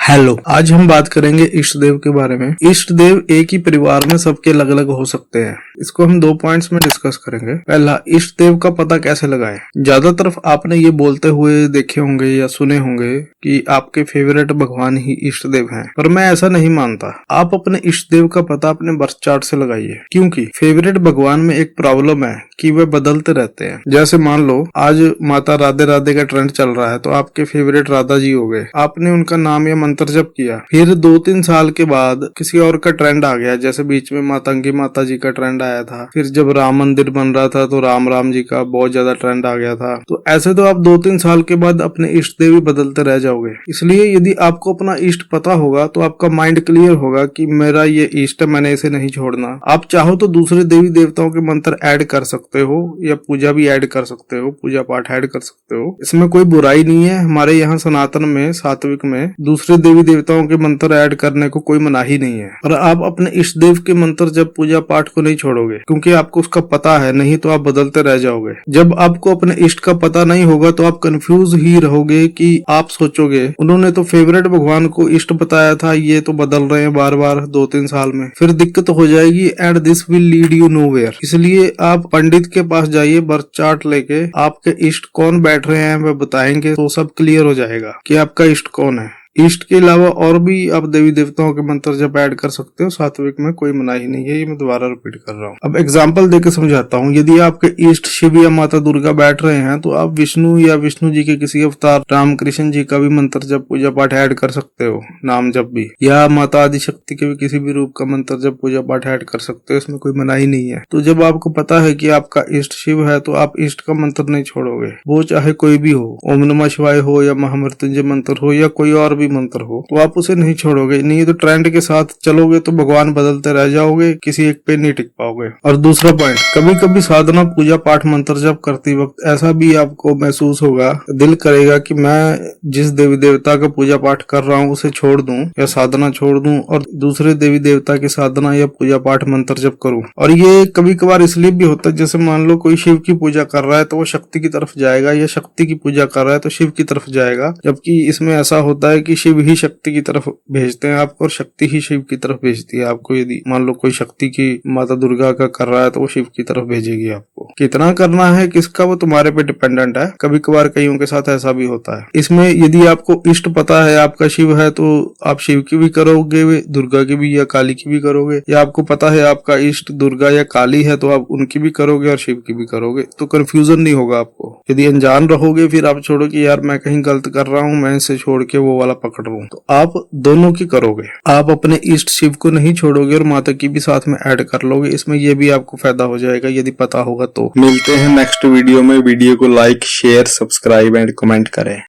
Hello, आज हम बात करेंगे इष्ट देव के बारे में। इष्ट देव एक ही परिवार में सबके अलग अलग हो सकते हैं। इसको हम 2 पॉइंट्स में डिस्कस करेंगे। पहला, इष्ट देव का पता कैसे लगाएं। ज्यादातर आपने ये बोलते हुए देखे होंगे या सुने होंगे कि आपके फेवरेट भगवान ही इष्ट देव हैं, पर मैं ऐसा नहीं मानता। आप अपने इष्ट देव का पता अपने बर्थ चार्ट से लगाइए, क्योंकि फेवरेट भगवान में एक प्रॉब्लम है कि वे बदलते रहते हैं। जैसे मान लो आज माता राधे राधे का ट्रेंड चल रहा है, तो आपके फेवरेट राधा जी हो गए, आपने उनका नाम या मंत्र जप किया, फिर 2-3 साल के बाद किसी और का ट्रेंड आ गया। जैसे बीच में मातंगी माता जी का ट्रेंड आया था, फिर जब राम मंदिर बन रहा था तो राम जी का बहुत ज्यादा ट्रेंड आ गया था। तो ऐसे तो आप 2-3 साल के बाद अपने इष्ट देव बदलते रह जाओगे। इसलिए यदि आपको अपना इष्ट पता होगा तो आपका माइंड क्लियर होगा कि मेरा ये इष्ट है, मैंने इसे नहीं छोड़ना। आप चाहो तो दूसरे देवी देवताओं के मंत्र ऐड कर सकते हो या पूजा भी ऐड कर सकते हो, पूजा पाठ ऐड कर सकते हो। इसमें कोई बुराई नहीं है। हमारे यहाँ सनातन में, सात्विक में दूसरे देवी देवताओं के मंत्र ऐड करने को कोई मनाही नहीं है। और आप अपने इष्ट देव के मंत्र जब पूजा पाठ को नहीं छोड़ोगे, क्योंकि आपको उसका पता है, नहीं तो आप बदलते रह जाओगे। जब आपको अपने इष्ट का पता नहीं होगा तो आप कंफ्यूज ही रहोगे कि आप सोचोगे उन्होंने तो फेवरेट भगवान को इष्ट बताया था, ये तो बदल रहे हैं बार बार 2-3 साल में, फिर दिक्कत हो जाएगी and this will lead you nowhere. इसलिए आप पंडित के पास जाइए, बर्थ चार्ट लेके आपके इष्ट कौन बैठ रहे हैं वह बताएंगे, तो सब क्लियर हो जाएगा कि आपका इष्ट कौन है। इष्ट के अलावा और भी आप देवी देवताओं के मंत्र जब ऐड कर सकते हो, सात्विक में कोई मनाही नहीं है। ये मैं दोबारा रिपीट कर रहा हूँ। अब एग्जांपल देके समझाता हूँ। यदि आपके इष्ट शिव या माता दुर्गा बैठ रहे हैं तो आप विष्णु या विष्णु जी के किसी अवतार रामकृष्ण जी का भी मंत्र जब पूजा पाठ ऐड कर सकते हो, नाम जब भी, या माता आदि शक्ति के भी किसी भी रूप का मंत्र जब पूजा पाठ ऐड कर सकते हो। इसमें कोई मनाही नहीं है। तो जब आपको पता है कि आपका इष्ट शिव है तो आप इष्ट का मंत्र नहीं छोड़ोगे, वो चाहे कोई भी हो, ओम नमः शिवाय हो या महामृत्युंजय मंत्र हो या कोई और भी मंत्र हो, तो आप उसे नहीं छोड़ोगे। नहीं तो ट्रेंड के साथ चलोगे तो भगवान बदलते रह जाओगे, किसी एक पे नहीं टिक पाओगे। और दूसरा पॉइंट, कभी कभी साधना पूजा पाठ मंत्र जप करती वक्त ऐसा भी आपको महसूस होगा, दिल करेगा कि मैं जिस देवी देवता का पूजा पाठ कर रहा हूँ उसे छोड़ दूं या साधना छोड़ दूं और दूसरे देवी देवता की साधना या पूजा पाठ मंत्र जप करूं। और ये कभी कभार इसलिए भी होता है, जैसे मान लो कोई शिव की पूजा कर रहा है तो वो शक्ति की तरफ जाएगा, या शक्ति की पूजा कर रहा है तो शिव की तरफ जाएगा। जबकि इसमें ऐसा होता है कि शिव ही शक्ति की तरफ भेजते हैं आपको और शक्ति ही शिव की तरफ भेजती है आपको। यदि मान लो कोई शक्ति की माता दुर्गा का कर रहा है तो वो शिव की तरफ भेजेगी आपको। कितना करना है किसका, वो तुम्हारे पे डिपेंडेंट है। कभी कभार कईयों के साथ ऐसा भी होता है। इसमें यदि आपको इष्ट पता है, आपका शिव है, तो आप शिव की भी करोगे, दुर्गा की भी या काली की भी करोगे। या आपको पता है आपका इष्ट दुर्गा या काली है तो आप उनकी भी करोगे और शिव की भी करोगे, तो कंफ्यूजन नहीं होगा आपको। यदि अनजान रहोगे फिर आप छोड़ो कि यार मैं कहीं गलत कर रहा हूँ, मैं इसे छोड़ के वो वाला पकड़ रहा हूँ, तो आप दोनों की करोगे। आप अपने इष्ट शिव को नहीं छोड़ोगे और माता की भी साथ में ऐड कर लोगे। इसमें यह भी आपको फायदा हो जाएगा यदि पता होगा तो। मिलते हैं नेक्स्ट वीडियो में। वीडियो को like, share, subscribe and comment करें।